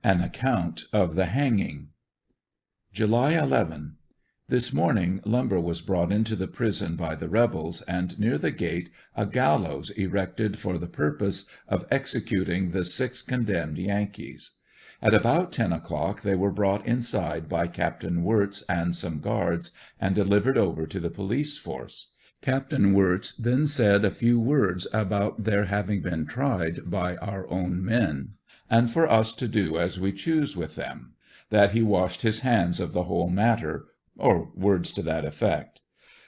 AN ACCOUNT OF THE HANGING. July 11. This morning lumber was brought into the prison by the rebels, and near the gate a gallows erected for the purpose of executing the 6 condemned Yankees. At about 10 o'clock they were brought inside by Captain Wirtz and some guards, and delivered over to the police force. Captain Wirtz then said a few words about their having been tried by our own men, and for us to do as we choose with them, that he washed his hands of the whole matter, or words to that effect.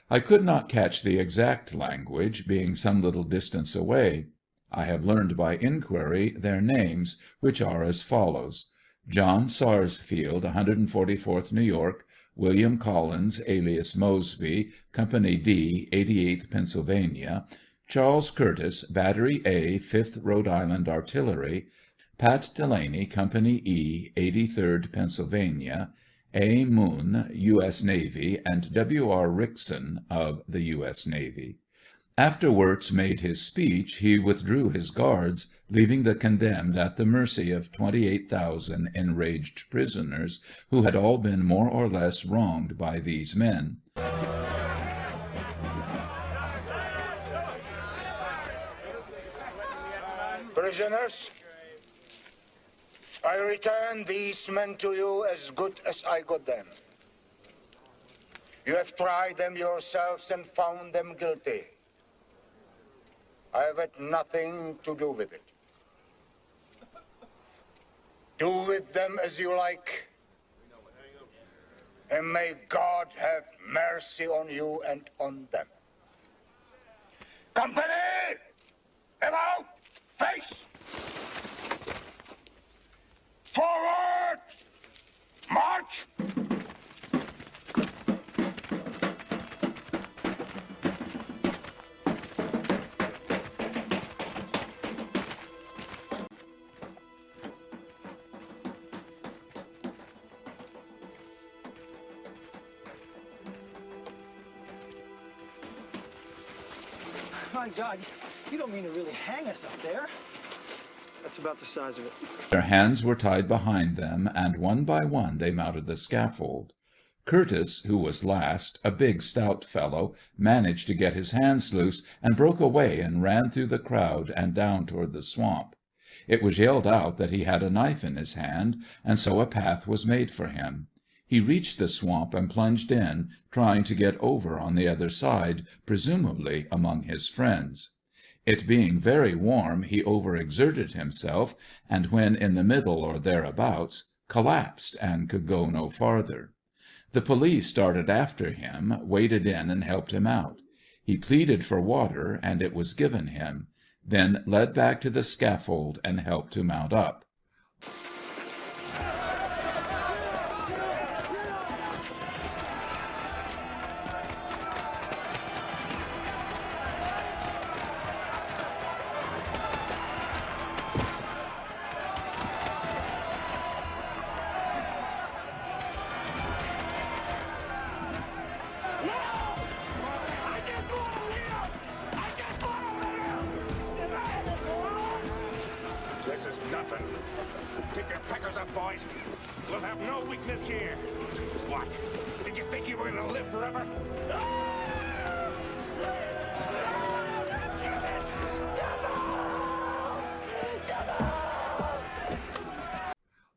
I could not catch the exact language, being some little distance away. I have learned by inquiry their names, which are as follows: John Sarsfield, 144th New York, William Collins, alias Mosby, Company D, 88th Pennsylvania, Charles Curtis, Battery A, 5th Rhode Island Artillery, Pat Delaney, Company E, 83rd Pennsylvania, A. Moon, U.S. Navy, and W. R. Rickson of the U.S. Navy. After Wirtz made his speech, he withdrew his guards, leaving the condemned at the mercy of 28,000 enraged prisoners, who had all been more or less wronged by these men. Prisoners, I return these men to you as good as I got them. You have tried them yourselves and found them guilty. I have had nothing to do with it. Do with them as you like, and may God have mercy on you and on them. Company! About! Face! Forward! March! My God, you don't mean to really hang us up there? That's about the size of it. Their hands were tied behind them, and one by one they mounted the scaffold. Curtis, who was last, a big, stout fellow, managed to get his hands loose, and broke away and ran through the crowd and down toward the swamp. It was yelled out that he had a knife in his hand, and so a path was made for him. He reached the swamp and plunged in, trying to get over on the other side, presumably among his friends. It being very warm, he overexerted himself, and when in the middle or thereabouts, collapsed and could go no farther. The police started after him, waded in and helped him out. He pleaded for water, and it was given him, then led back to the scaffold and helped to mount up. This is nothing. Keep your peckers up, boys. We'll have no weakness here. What? Did you think you were going to live forever?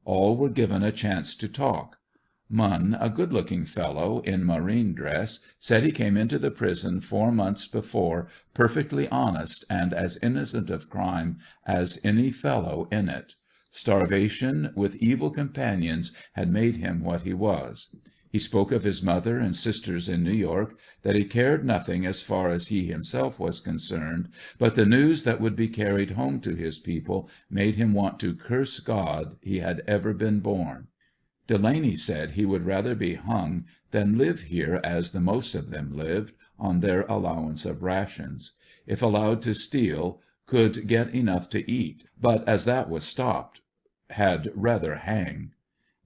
All were given a chance to talk. Munn, a good-looking fellow in marine dress, said he came into the prison 4 months before, perfectly honest and as innocent of crime as any fellow in it. Starvation with evil companions had made him what he was. He spoke of his mother and sisters in New York, that he cared nothing as far as he himself was concerned, but the news that would be carried home to his people made him want to curse God he had ever been born. Delaney said he would rather be hung than live here as the most of them lived, on their allowance of rations. If allowed to steal, could get enough to eat, but as that was stopped, had rather hang.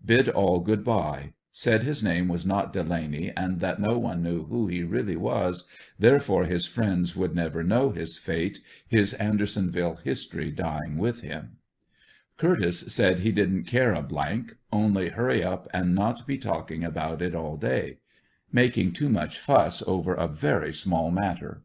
Bid all good-bye. Said his name was not Delaney, and that no one knew who he really was, therefore his friends would never know his fate, his Andersonville history dying with him. Curtis said he didn't care a blank, only hurry up and not be talking about it all day. Making too much fuss over a very small matter.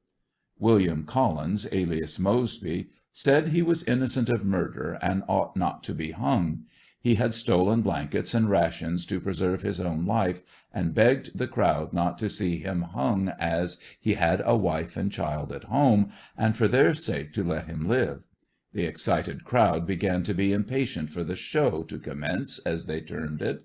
William Collins, alias Mosby, said he was innocent of murder and ought not to be hung. He had stolen blankets and rations to preserve his own life, and begged the crowd not to see him hung, as he had a wife and child at home, and for their sake to let him live. The excited crowd began to be impatient for the show to commence, as they termed it.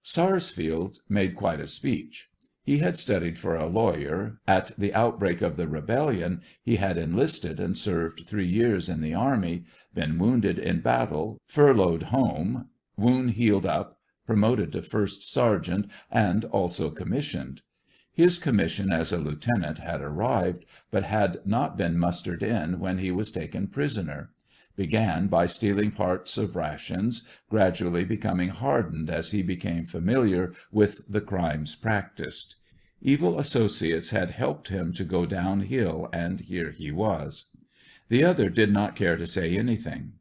Sarsfield made quite a speech. He had studied for a lawyer. At the outbreak of the rebellion he had enlisted and served 3 years in the army, been wounded in battle, furloughed home, wound healed up, promoted to first sergeant, and also commissioned. His commission as a lieutenant had arrived, but had not been mustered in when he was taken prisoner. Began by stealing parts of rations, gradually becoming hardened as he became familiar with the crimes practiced. Evil associates had helped him to go downhill, and here he was. The other did not care to say anything.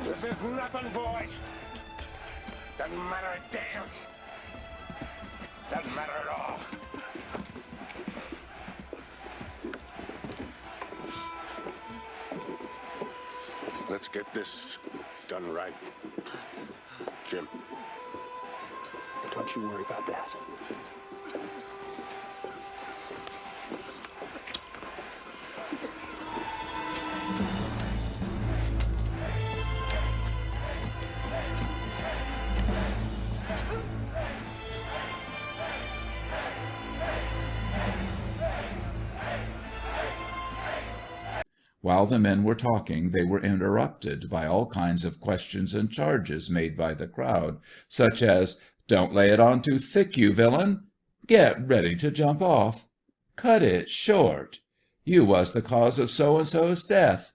This is nothing, boys. Doesn't matter a damn. Doesn't matter at all. Let's get this done right. Jim. Don't you worry about that. While the men were talking, they were interrupted by all kinds of questions and charges made by the crowd, such as, "Don't lay it on too thick, you villain!" "Get ready to jump off!" "Cut it short!" "You was the cause of so-and-so's death!"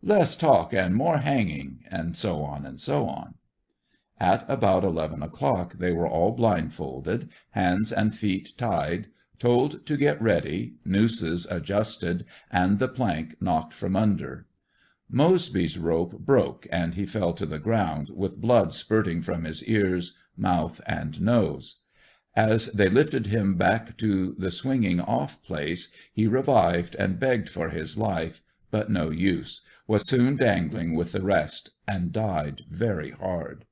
"Less talk and more hanging," and so on and so on. At about 11 o'clock they were all blindfolded, hands and feet tied, told to get ready, nooses adjusted, and the plank knocked from under. Mosby's rope broke and he fell to the ground, with blood spurting from his ears, mouth, and nose. As they lifted him back to the swinging off place, he revived and begged for his life, but no use, was soon dangling with the rest, and died very hard.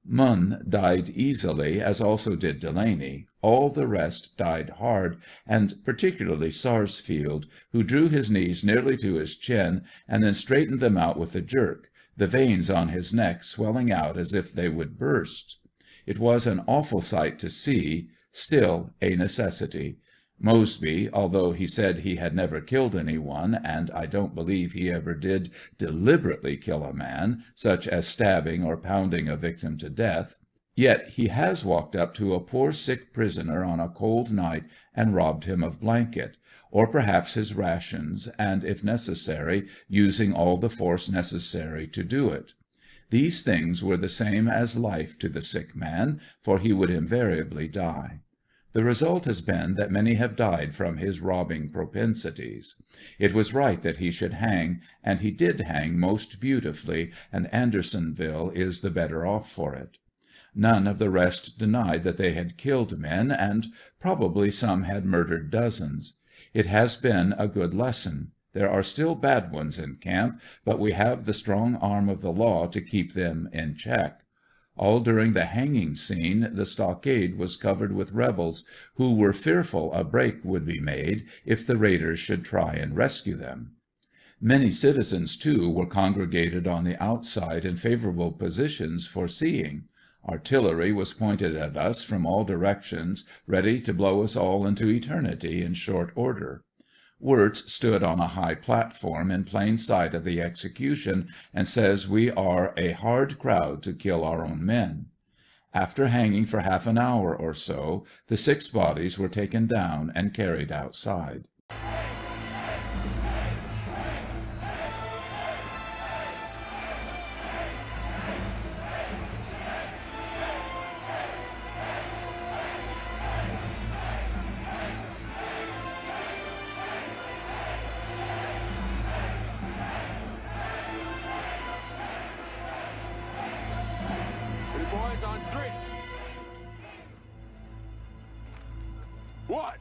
Munn died easily, as also did Delaney. All the rest died hard, and particularly Sarsfield, who drew his knees nearly to his chin and then straightened them out with a jerk, the veins on his neck swelling out as if they would burst. It was an awful sight to see, still a necessity. Mosby, although he said he had never killed anyone, and I don't believe he ever did deliberately kill a man, such as stabbing or pounding a victim to death, yet he has walked up to a poor sick prisoner on a cold night and robbed him of blanket, or perhaps his rations, and, if necessary, using all the force necessary to do it. These things were the same as life to the sick man, for he would invariably die. The result has been that many have died from his robbing propensities. It was right that he should hang, and he did hang most beautifully, and Andersonville is the better off for it. None of the rest denied that they had killed men, and probably some had murdered dozens. It has been a good lesson. There are still bad ones in camp, but we have the strong arm of the law to keep them in check. All during the hanging scene the stockade was covered with rebels, who were fearful a break would be made if the raiders should try and rescue them. Many citizens, too, were congregated on the outside in favorable positions for seeing. Artillery was pointed at us from all directions, ready to blow us all into eternity in short order. Wirtz stood on a high platform in plain sight of the execution, and says we are a hard crowd to kill our own men. After hanging for half an hour or so, the 6 bodies were taken down and carried outside. Boys on 3. 1.